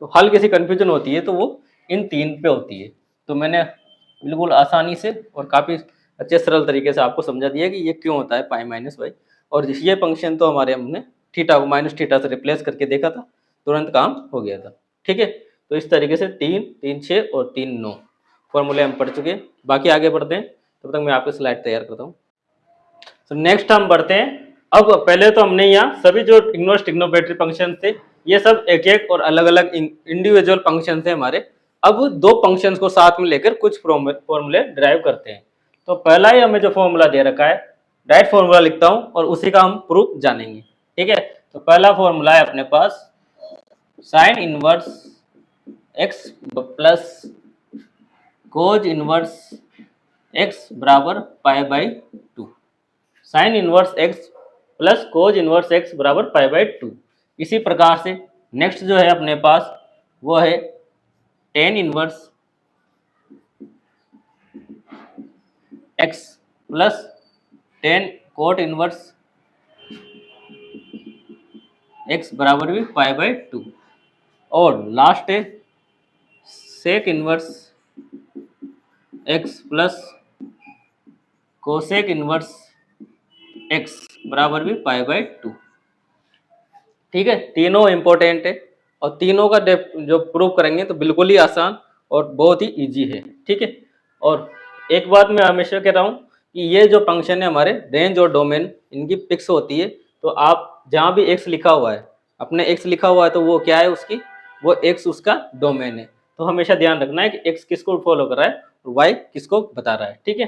तो हल किसी कन्फ्यूजन होती है तो वो इन 3 पे होती है। तो मैंने बिल्कुल आसानी से और काफ़ी अच्छे सरल तरीके से आपको समझा दिया कि ये क्यों होता है पाई माइनस वाई, और ये फंक्शन तो हमारे हमने थीटा को माइनस थीटा से रिप्लेस करके देखा था, तुरंत काम हो गया था। ठीक है, तो इस तरीके से 3 3 6 और 3 9 फॉर्मूले हम पढ़ चुके हैं। बाकी आगे बढ़ते हैं, तब तक मैं आपकी स्लाइड तैयार करता हूँ। तो नेक्स्ट हम बढ़ते हैं। अब पहले तो हमने यहाँ सभी जो इनवर्स ट्रिग्नोमेट्री फंक्शन थे ये सब एक एक और अलग अलग इंडिविजुअल फंक्शन थे हमारे। अब 2 फंक्शंस को साथ में लेकर कुछ फॉर्मूले ड्राइव करते हैं। तो पहला ही हमें जो फॉर्मूला दे रखा है, डायरेक्ट फॉर्मूला लिखता हूँ और उसी का हम प्रूफ जानेंगे। ठीक है, तो पहला फॉर्मूला है अपने पास sine inverse x plus cos inverse x बराबर pi by 2। Sine inverse x plus cos inverse x बराबर पाई बाई 2। इसी प्रकार से नेक्स्ट जो है अपने पास वो है tan inverse x plus tan cot inverse x बराबर भी पाई बाई 2। और लास्ट है sec inverse x plus cosec inverse x बराबर भी पाई बाई 2। ठीक है, तीनों इंपॉर्टेंट है और तीनों का जो प्रूव करेंगे तो बिल्कुल ही आसान और बहुत ही इजी है। ठीक है, और एक बात मैं हमेशा कह रहा हूँ कि ये जो फंक्शन है हमारे रेंज और डोमेन इनकी फिक्स होती है। तो आप जहाँ भी एक्स लिखा हुआ है, अपने एक्स लिखा हुआ है तो वो क्या है उसकी, वो एक्स उसका डोमेन है। तो हमेशा ध्यान रखना है कि एक्स किसको फॉलो कर रहा है और वाई किसको बता रहा है। ठीक है,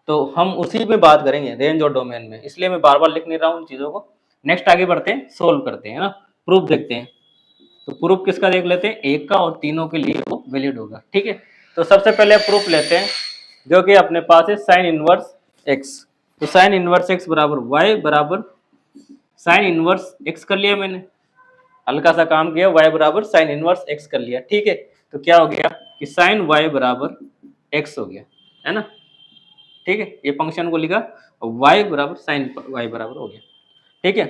तो हम उसी में बात करेंगे रेंज और डोमेन में, इसलिए मैं बार बार लिख नहीं रहा हूँ उन चीज़ों को। नेक्स्ट आगे बढ़ते हैं, सोल्व करते हैं ना, प्रूफ देखते हैं। तो प्रूफ किसका देख लेते हैं, एक का, और तीनों के लिए वो वैलिड होगा। ठीक है, तो सबसे पहले प्रूफ लेते हैं जो कि अपने पास है साइन इनवर्स एक्स। तो साइन इनवर्स एक्स बराबर वाई बराबर साइन इनवर्स एक्स कर लिया मैंने, हल्का सा काम किया, वाई बराबर साइन इनवर्स एक्स कर लिया। ठीक है, तो क्या हो गया कि साइन वाई बराबर एक्स हो गया, है ना। ठीक है, ये फंक्शन को लिखा वाई बराबर साइन वाई बराबर हो गया। ठीक है,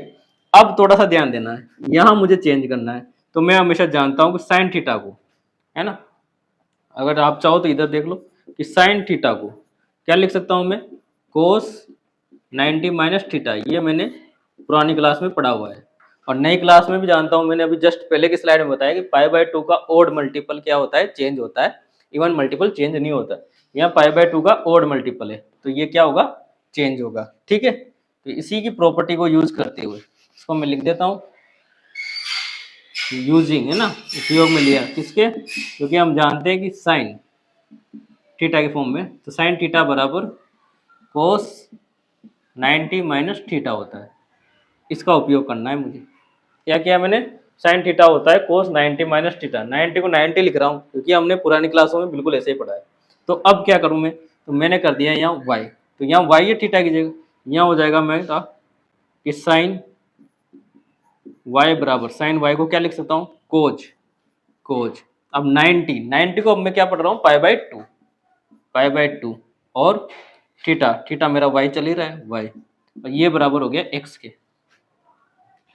अब थोड़ा सा ध्यान देना है, यहाँ मुझे चेंज करना है। तो मैं हमेशा जानता हूँ कि साइन थीटा को, है ना, अगर आप चाहो तो इधर देख लो कि साइन थीटा को क्या लिख सकता हूँ मैं, कोस 90 माइनस थीटा। ये मैंने पुरानी क्लास में पढ़ा हुआ है और नई क्लास में भी जानता हूँ, मैंने अभी जस्ट पहले की स्लाइड में बताया कि पाई/2 का ओड मल्टीपल क्या होता है, चेंज होता है, इवन मल्टीपल चेंज नहीं होता। यहाँ पाई/2 का ओड मल्टीपल है तो ये क्या होगा, चेंज होगा। ठीक है, तो इसी की प्रॉपर्टी को यूज करते हुए इसको मैं लिख देता हूँ, यूजिंग, है ना, उपयोग में लिया किसके, क्योंकि हम जानते हैं कि साइन थीटा के फॉर्म में, तो साइन थीटा बराबर कोस 90 माइनस थीटा होता है। इसका उपयोग करना है मुझे। क्या किया मैंने, साइन थीटा होता है कोस 90 माइनस थीटा, 90 को 90 लिख रहा हूँ क्योंकि हमने पुरानी क्लासों में बिल्कुल ऐसे ही पढ़ा है। तो अब क्या करूँ मैं, तो मैंने कर दिया यहाँ वाई, तो यहाँ वाई है थीटा की जगह, यहाँ हो जाएगा मैं कि साइन वाई बराबर, साइन वाई को क्या लिख सकता हूँ, कोज, कोज। अब 90 को अब मैं क्या पढ़ रहा हूँ, पाई/2, पाई/2 और थीटा, थीटा मेरा वाई चल ही रहा है, वाई, और ये बराबर हो गया एक्स के।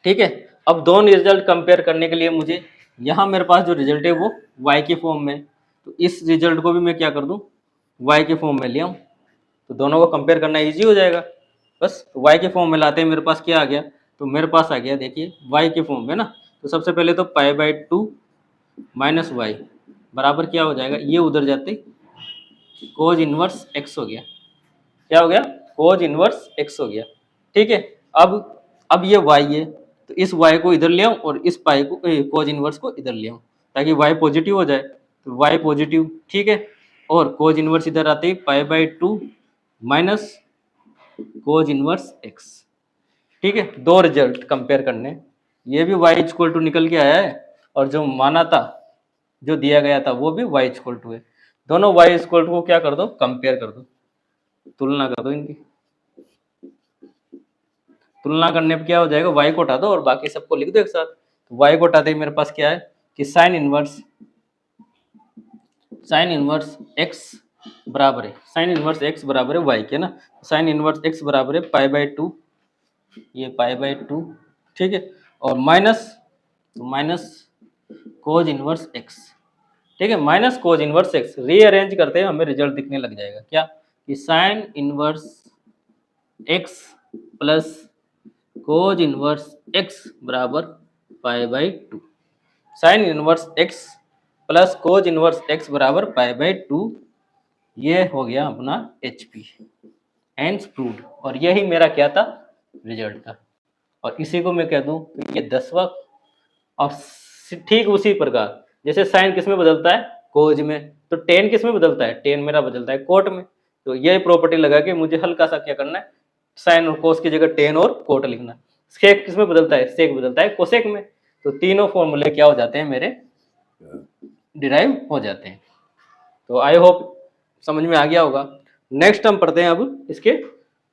ठीक है, अब दोनों रिजल्ट कंपेयर करने के लिए मुझे यहाँ मेरे पास जो रिजल्ट है वो वाई के फॉर्म में, तो इस रिजल्ट को भी मैं क्या कर दूँ, वाई के फॉर्म में ले आऊँ, तो दोनों को कंपेयर करना इजी हो जाएगा। बस वाई के फॉर्म में लाते हैं, मेरे पास क्या आ गया, तो मेरे पास आ गया देखिए वाई के फॉर्म में ना, तो सबसे पहले तो पाई/2 माइनस वाई बराबर क्या हो जाएगा, ये उधर जाते कोज इनवर्स एक्स हो गया। क्या हो गया, कोज इनवर्स एक्स हो गया। ठीक है, अब ये वाई है तो इस वाई को इधर ले आऊँ और इस पाई को कोज इनवर्स को इधर ले आऊँ ताकि वाई पॉजिटिव हो जाए, तो वाई पॉजिटिव। ठीक है, और कोज इनवर्स इधर आते ही पाई/2 माइनस कोज इनवर्स एक्स। ठीक है, दो रिजल्ट कंपेयर करने, ये भी y इक्वल टू निकल के आया है और जो माना था, जो दिया गया था वो भी y इक्वल टू है। दोनों y इक्वल टू को क्या कर दो, कंपेयर कर दो, तुलना कर दो इनकी। तुलना करने पे क्या हो जाएगा, y को हटा दो और बाकी सबको लिख दो एक साथ। तो y को हटाते ही मेरे पास क्या है कि साइन इनवर्स x बराबर है, साइन इनवर्स x बराबर है y के ना, साइन इनवर्स x बराबर है पाई/2, ये पाई/2। ठीक है, और माइनस कोज इनवर्स एक्स। ठीक है, minus cos inverse X, rearrange करते हैं हमें रिजल्ट दिखने लग जाएगा क्या, कि sine inverse x plus cos inverse x बराबर पाई/2, sine inverse x plus cos inverse x बराबर पाई/2, ये हो गया अपना HP, हेंस प्रूव्ड। और यही मेरा क्या था, रिजल्ट था। और इसी को मैं कह दूं कि ये 10वां, और ठीक उसी प्रकार जैसे साइन किस में बदलता है, कोज में, तो टेन किस में बदलता है, टेन मेरा बदलता है कोट में। तो ये प्रॉपर्टी लगा के मुझे हल्का सा क्या करना है, साइन और कोस की जगह टेन और कोट लिखना। सेक किस में बदलता है, सेक बदलता है कोसेक में। तो तीनों फॉर्मूले क्या हो जाते हैं मेरे, डिराइव हो जाते हैं। तो आई होप समझ में आ गया होगा। नेक्स्ट हम पढ़ते हैं अब इसके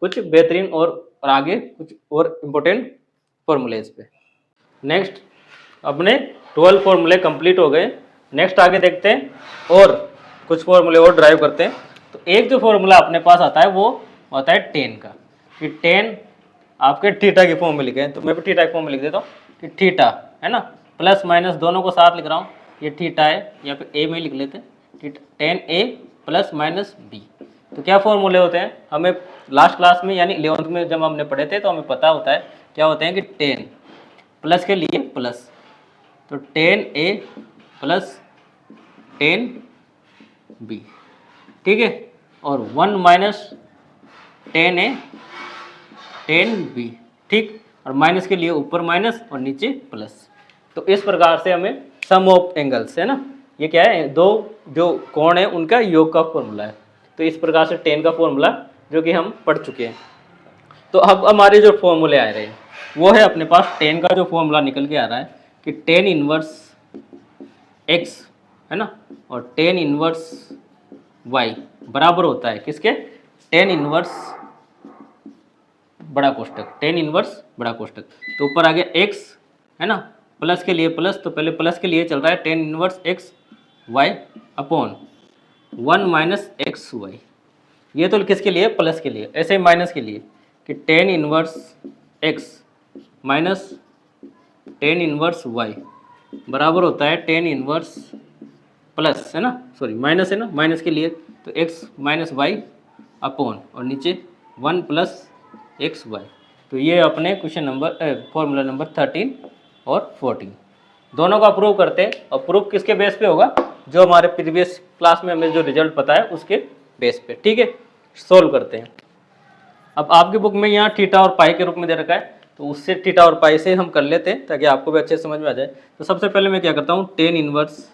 कुछ बेहतरीन और आगे कुछ और इम्पोर्टेंट फॉर्मूलेज पे। नेक्स्ट अपने 12 फॉर्मूले कंप्लीट हो गए, नेक्स्ट आगे देखते हैं और कुछ फॉर्मूले और ड्राइव करते हैं। तो एक जो फॉर्मूला अपने पास आता है वो होता है टेन का, कि टेन आपके थीटा के फॉर्म में लिखे हैं, तो मैं भी थीटा के फॉर्म में लिख देता हूँ कि थीटा, है ना, प्लस माइनस दोनों को साथ लिख रहा हूँ, ये थीटा है, या फिर ए में लिख लेते हैं, टेन ए प्लस माइनस बी। तो क्या फॉर्मूले होते हैं, हमें लास्ट क्लास में यानी 11th में जब हमने पढ़े थे तो हमें पता होता है क्या होते हैं कि टेन प्लस के लिए प्लस, तो टेन ए प्लस टेन बी। ठीक है, और 1 माइनस टेन ए टेन बी। ठीक, और माइनस के लिए ऊपर माइनस और नीचे प्लस। तो इस प्रकार से हमें सम ऑफ एंगल्स, है ना, ये क्या है, दो जो कोण है उनका योग का फॉर्मूला है। तो इस प्रकार से टेन का फॉर्मूला जो कि हम पढ़ चुके हैं। तो अब हमारे जो फॉर्मूले आ रहे हैं वो है अपने पास टेन का जो फॉर्मूला निकल के आ रहा है कि टेन इनवर्स एक्स, है ना, और टेन इनवर्स वाई बराबर होता है किसके, टेन इनवर्स बड़ा कोष्टक, टेन इनवर्स बड़ा कोष्टक। तो ऊपर आ गया एक्स, है ना, प्लस के लिए प्लस, तो पहले प्लस के लिए चल रहा है tan inverse x y upon 1 minus x y. ये तो किसके लिए, प्लस के लिए, ऐसे माइनस के लिए कि tan inverse x minus tan inverse y बराबर होता है टेन इनवर्स प्लस, है ना, सॉरी माइनस है ना, माइनस के लिए तो x माइनस वाई अपॉन और नीचे 1 प्लस एक्स वाई। तो ये अपने क्वेश्चन नंबर फॉर्मूला नंबर 13 और 14 दोनों का प्रूव करते हैं। और प्रूफ किसके बेस पे होगा, जो हमारे प्रीवियस क्लास में हमें जो रिजल्ट पता है उसके बेस पे। ठीक है, सोल्व करते हैं। अब आपकी बुक में यहाँ थीटा और पाई के रूप में दे रखा है, तो उससे थीटा और पाई से हम कर लेते हैं ताकि आपको भी अच्छे से समझ में आ जाए। तो सबसे पहले मैं क्या करता हूँ, टेन इनवर्स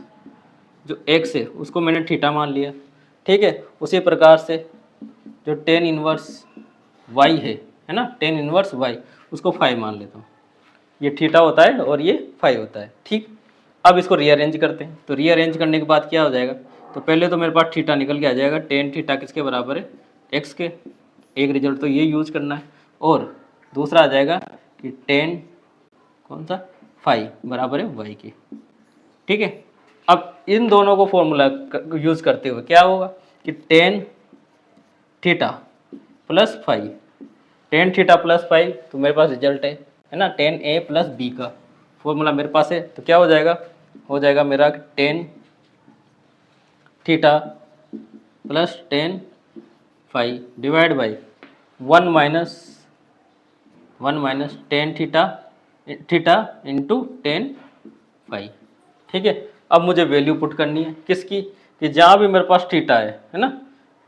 जो एक्स है उसको मैंने थीटा मान लिया। ठीक है, उसी प्रकार से जो टेन इनवर्स वाई है ना, टेन इनवर्स वाई उसको 5 मान लेता हूँ। ये थीटा होता है और ये 5 होता है। ठीक, अब इसको रीअरेंज करते हैं। तो रीअरेंज करने के बाद क्या हो जाएगा, तो पहले तो मेरे पास थीटा निकल के आ जाएगा, टेन थीटा किसके बराबर है, एक्स के। एक रिजल्ट तो ये यूज करना है, और दूसरा आ जाएगा कि टेन कौन सा 5 बराबर है वाई के। ठीक है, अब इन दोनों को फॉर्मूला यूज करते हुए क्या होगा कि tan theta plus 5, tan theta plus 5 तो मेरे पास रिजल्ट है ना, टेन ए प्लस बी का फॉर्मूला मेरे पास है। तो क्या हो जाएगा मेरा tan theta plus ten 5 divide by 1 minus tan theta into ten 5। ठीक है, अब मुझे वैल्यू पुट करनी है किसकी, कि जहाँ भी मेरे पास थीटा है ना,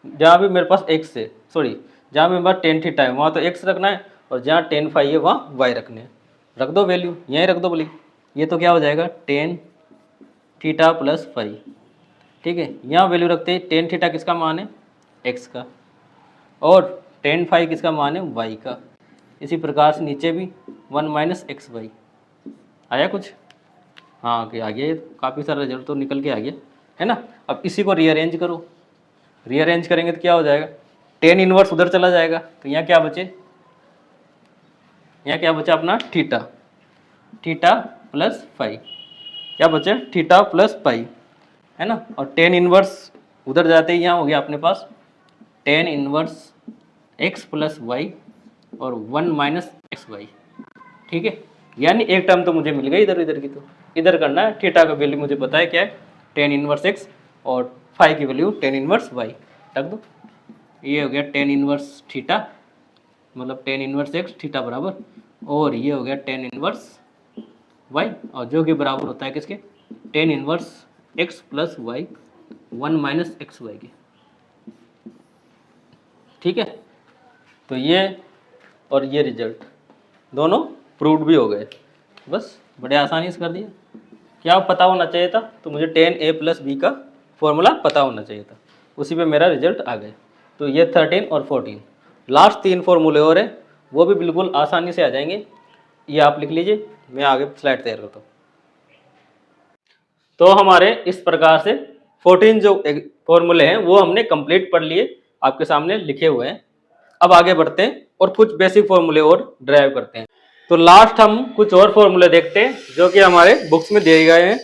जहाँ भी मेरे पास एक्स है, सॉरी जहाँ भी मेरे पास टेन थीटा है वहाँ तो एक्स रखना है, और जहाँ टेन 5 है वहाँ वाई रखने हैं। रख दो वैल्यू, यहीं रख दो बोली। ये तो क्या हो जाएगा टेन थीटा प्लस 5। ठीक है, यहाँ वैल्यू रखते हैं, टेन थीटा किसका मान है, एक्स का, और टेन 5 किसका मान है, वाई का। इसी प्रकार से नीचे भी 1 माइनस एक्स वाई। आया कुछ, हाँ ओके आ गया, काफ़ी सारा रिजल्ट तो निकल के आ गया है ना। अब इसी को रीअरेंज करो, रीअरेंज करेंगे तो क्या हो जाएगा, टेन इनवर्स उधर चला जाएगा, तो यहाँ क्या बचे, यहाँ क्या बचा अपना थीटा, थीटा प्लस 5, क्या बचे थीटा प्लस पाई, है ना। और टेन इनवर्स उधर जाते ही यहाँ हो गया अपने पास tan inverse x plus Y और 1 माइनस एक्स वाई। ठीक है, यानी एक टर्म तो मुझे मिल गई इधर, इधर की तो इधर करना है। थीटा का वैल्यू मुझे पता है क्या है, टेन इनवर्स एक्स, और 5 की वैल्यू टेन इनवर्स वाई रख दो। ये हो गया टेन इनवर्स थीटा, मतलब टेन इनवर्स एक्स थीटा बराबर, और ये हो गया टेन इनवर्स वाई, और जो कि बराबर होता है किसके, tan inverse x plus y 1 minus x y के। ठीक है, तो ये और ये रिजल्ट दोनों प्रूव्ड भी हो गए, बस बड़े आसानी से कर दिया। क्या पता होना चाहिए था, तो मुझे टेन ए प्लस बी का फॉर्मूला पता होना चाहिए था, उसी पे मेरा रिजल्ट आ गया। तो ये 13 और 14 लास्ट 3 फॉर्मूले और है, वो भी बिल्कुल आसानी से आ जाएंगे। ये आप लिख लीजिए, मैं आगे स्लाइड तैयार करता हूँ। तो हमारे इस प्रकार से 14 जो फॉर्मूले हैं वो हमने कंप्लीट पढ़ लिए, आपके सामने लिखे हुए हैं। अब आगे बढ़ते हैं और कुछ बेसिक फॉर्मूले और ड्राइव करते हैं। तो लास्ट हम कुछ और फॉर्मूले देखते हैं जो कि हमारे बुक्स में दिए गए हैं।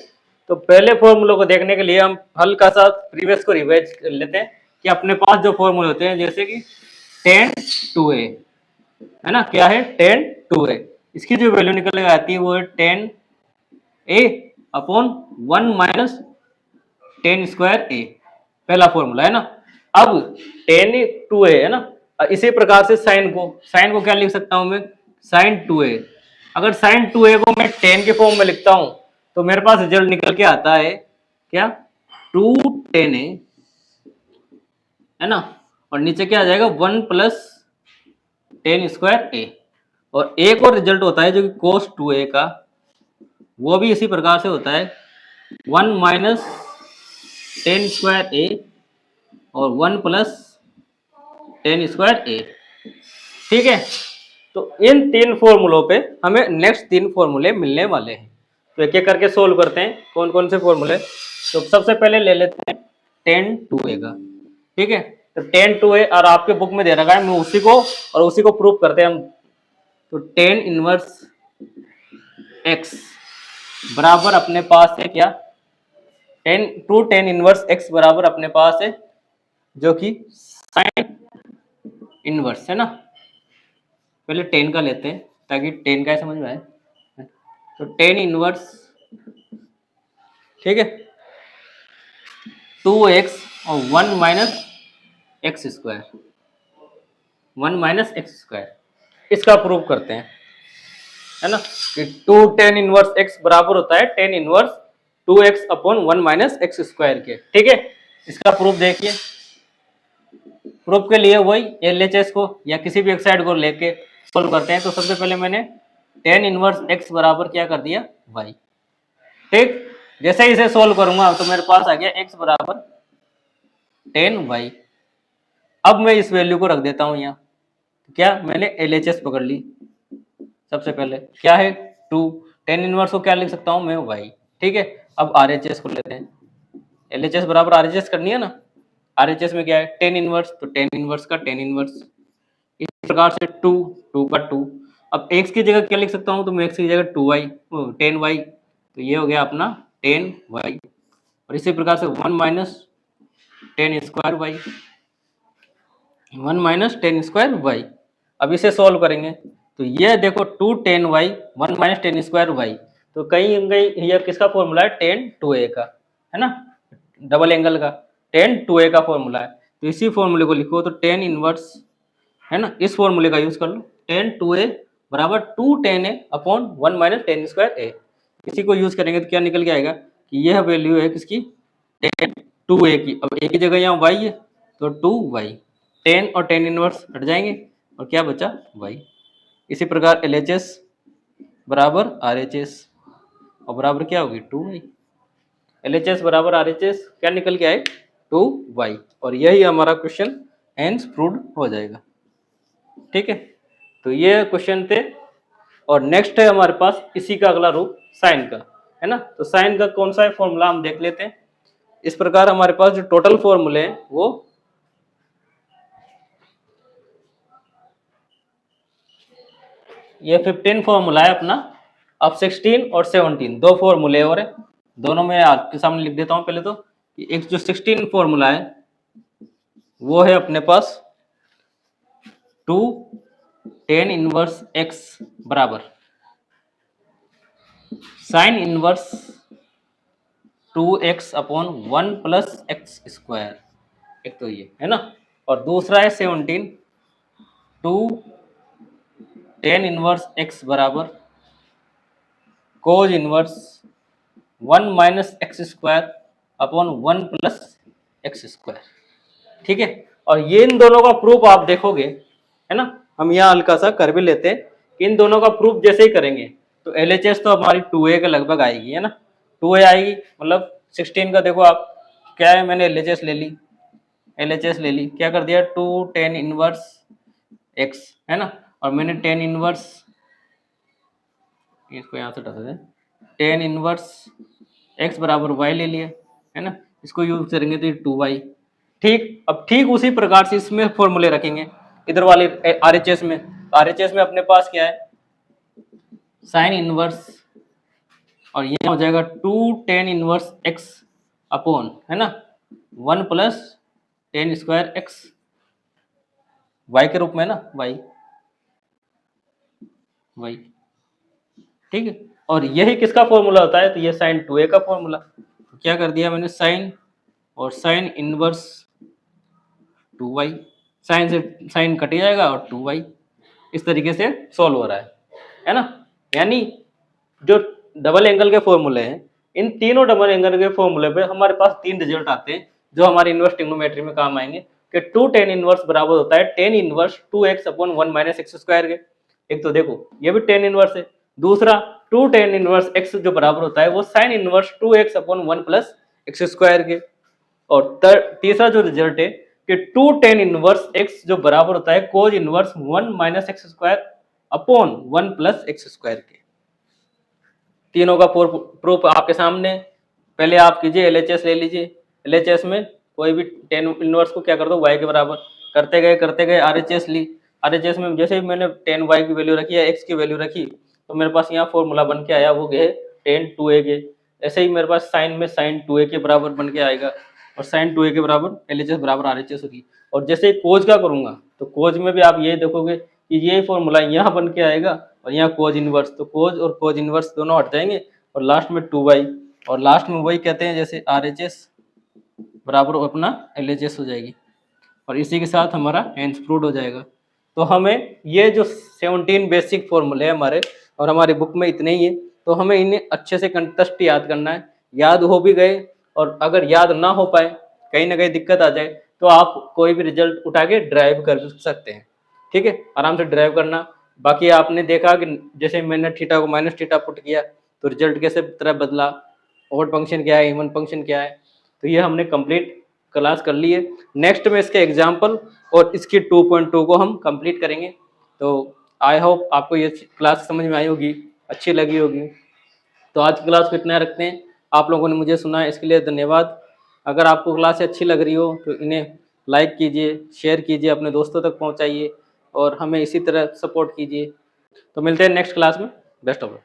तो पहले फॉर्मूलों को देखने के लिए हम हल्का सा प्रीवियस को रिवाइज कर लेते हैं कि अपने पास जो फॉर्मूले होते हैं, जैसे कि टेन टू ए है ना, क्या है टेन टू ए, इसकी जो वैल्यू निकल के आती है वो है टेन ए अपॉन 1 माइनस टेन स्क्वायर ए, पहला फॉर्मूला है ना। अब टेन टू ए है ना, इसी प्रकार से साइन को क्या लिख सकता हूं मैं, साइन टू ए। अगर साइन टू ए को मैं टेन के फॉर्म में लिखता हूं तो मेरे पास रिजल्ट निकल के आता है क्या, टू टेन ए, है ना, और नीचे क्या आ जाएगा 1 प्लस टेन स्क्वायर ए। और एक और रिजल्ट होता है जो कि कोस टू ए का, वो भी इसी प्रकार से होता है 1 माइनस टेन स्क्वायर ए और 1 प्लस टेन स्क्वायर ए। ठीक है, तो इन 3 फॉर्मूलों पे हमें नेक्स्ट 3 फॉर्मूले मिलने वाले हैं। तो एक एक करके सोल्व करते हैं कौन कौन से फॉर्मूले। तो सबसे पहले ले लेते हैं टेन टू ए का। ठीक है, तो टेन टू ए और आपके बुक में दे रखा है, मैं उसी को प्रूव करते हैं हम। तो टेन इनवर्स एक्स बराबर अपने पास है क्या, टेन इनवर्स एक्स बराबर अपने पास है जो कि साइन इनवर्स है ना। पहले टेन का लेते हैं ताकि टेन का समझ में आए। तो टेन इनवर्स ठीक है, 2x और 1 minus x square, 1 minus x square, इसका प्रूफ करते हैं, है ना, कि 2 tan इनवर्स x बराबर होता है tan inverse 2x upon 1 minus x square के। ठीक है, इसका प्रूफ देखिए। प्रूफ के लिए वही LHS को या किसी भी एक साइड को लेके सोल्व करते हैं। तो सबसे पहले मैंने tan इनवर्स x बराबर क्या कर दिया y। ठीक, जैसे ही इसे सोल्व करूंगा तो मेरे पास आ गया x बराबर tan y। अब मैं इस वैल्यू को रख देता हूं यहाँ, क्या मैंने LHS पकड़ ली। सबसे पहले क्या है 2, tan इनवर्स को क्या लिख सकता हूं मैं y। ठीक है, अब RHS को लेते हैं, LHS बराबर RHS करनी है ना। RHS में क्या है tan इनवर्स, तो tan इनवर्स का tan इनवर्स, इस प्रकार से 2 का 2। अब x की जगह क्या लिख सकता हूं, तो मैं x की जगह 2y tan y, तो ये हो गया अपना tan y। और इसी प्रकार से 1 minus tan square y, 1 minus tan square y। अब इसे सॉल्व करेंगे तो ये देखो 2 tan y 1 minus tan square y, तो कहीं कहीं ये किसका फॉर्मूला है tan 2a का, है ना, डबल एंगल का tan 2a का फॉर्मूला है। तो इसी फॉर्मूले को लिखो, तो tan इनवर्स, है ना, इस फॉर्मूले का यूज कर लो, tan 2a बराबर 2 tan a upon 1 minus tan square a। इसी को यूज करेंगे तो क्या निकल के आएगा कि यह वैल्यू है किसकी tan 2a की। अब a की जगह यहाँ y है तो 2y, tan और tan इनवर्स हट जाएंगे और क्या बचा y। इसी प्रकार LHS बराबर RHS और बराबर क्या होगी 2y। LHS बराबर RHS क्या निकल के आए 2y, और यही हमारा क्वेश्चन हेंस प्रूव्ड हो जाएगा। ठीक है, तो ये क्वेश्चन थे। और नेक्स्ट है हमारे पास इसी का अगला रूप साइन का, है ना। तो साइन का कौन सा है फॉर्मूला हम देख लेते हैं। इस प्रकार हमारे पास जो टोटल फॉर्मूले हैं वो ये 15 फॉर्मूला है अपना। अब 16 और 17 दो फॉर्मूले और है, दोनों में आपके सामने लिख देता हूं। पहले तो एक जो 16 फॉर्मूला है वो है अपने पास 2 tan इनवर्स x बराबर sine inverse 2x upon 1 plus x square, एक तो ये है ना। और दूसरा है 17 2 tan इनवर्स x बराबर कोज inverse 1 minus x square upon 1 plus x square. ठीक है, और ये इन दोनों का प्रूफ आप देखोगे, है ना, हम यहाँ हल्का सा कर भी लेते हैं कि इन दोनों का प्रूफ जैसे ही करेंगे तो LHS तो हमारी 2a के लगभग आएगी, है ना, 2a आएगी। मतलब 16 का देखो आप क्या है, मैंने LHS ले ली, LHS ले ली, क्या कर दिया 2 tan इनवर्स x, है ना, और मैंने tan इनवर्स, इसको यहाँ से हटा दें, tan इनवर्स x बराबर y ले लिया, है ना, इसको यूज करेंगे तो 2y। ठीक, अब ठीक उसी प्रकार से इसमें फॉर्मूले रखेंगे इधर वाले RHS में। RHS में अपने पास क्या है साइन इनवर्स, और ये हो जाएगा 2 tan इनवर्स x अपॉन, है ना, 1 plus tan square x, y के रूप में ना, y। ठीक है, और यही किसका फॉर्मूला होता है, तो ये साइन 2a का फॉर्मूला। तो क्या कर दिया मैंने साइन और साइन इनवर्स 2y, साइन से साइन कट जाएगा और 2y, इस तरीके से सॉल्व हो रहा है ना। यानी जो डबल एंगल के फॉर्मूले हैं, इन तीनों डबल एंगल के फॉर्मूले पे हमारे पास 3 रिजल्ट आते हैं जो हमारे इनवर्स ट्रिग्नोमेट्री में काम आएंगे कि 2 tan इनवर्स बराबर होता है tan inverse 2x upon 1 minus x square के। एक तो देखो ये भी tan इनवर्स है, दूसरा 2 tan इनवर्स x जो बराबर होता है वो sin inverse 2x upon 1 plus x square के। और तीसरा जो रिजल्ट है कि 2 tan इनवर्स x जो बराबर होता है कोज inverse 1 minus x square upon 1 plus x square के। तीनों का प्रूफ आपके सामने। पहले आप कीजिए LHS ले लीजिए, LHS में कोई भी tan इनवर्स को क्या कर दो y के बराबर, करते गए RHS ली, RHS में जैसे ही मैंने tan y की वैल्यू रखी या x की वैल्यू रखी तो मेरे पास यहाँ फॉर्मूला बन के आया, वो है tan 2a के। ऐसे ही मेरे पास साइन में साइन 2a के बराबर बन के आएगा, और साइन 2a के बराबर LHS बराबर RHS होगी। और जैसे ही कोज का करूंगा तो कोज में भी आप ये देखोगे कि ये फॉर्मूला यहाँ बन के आएगा और यहाँ कोज इनवर्स, तो कोज और कोज इनवर्स दोनों हट जाएंगे और लास्ट में 2y और लास्ट में वही कहते हैं जैसे RHS बराबर अपना LHS हो जाएगी, और इसी के साथ हमारा हेंस प्रूव्ड हो जाएगा। तो हमें ये जो 17 बेसिक फॉर्मूले हैं हमारे, और हमारी बुक में इतने ही है, तो हमें इन्हें अच्छे से कंटेस्ट याद करना है। याद हो भी गए, और अगर याद ना हो पाए, कहीं ना कहीं दिक्कत आ जाए, तो आप कोई भी रिजल्ट उठा के ड्राइव कर सकते हैं। ठीक है, आराम से ड्राइव करना। बाकी आपने देखा कि जैसे मैंने थीटा को माइनस थीटा पुट किया तो रिजल्ट कैसे तरह बदला, ऑड फंक्शन क्या है, इवन फंक्शन क्या है, तो ये हमने कंप्लीट क्लास कर ली है। नेक्स्ट में इसके एग्जाम्पल और इसकी 2.2 को हम कंप्लीट करेंगे। तो आई होप आपको ये क्लास समझ में आई होगी, अच्छी लगी होगी। तो आज की क्लास को इतना रखते हैं। आप लोगों ने मुझे सुना है, इसके लिए धन्यवाद। अगर आपको क्लास अच्छी लग रही हो तो इन्हें लाइक कीजिए, शेयर कीजिए, अपने दोस्तों तक पहुंचाइए, और हमें इसी तरह सपोर्ट कीजिए। तो मिलते हैं नेक्स्ट क्लास में। Best of luck.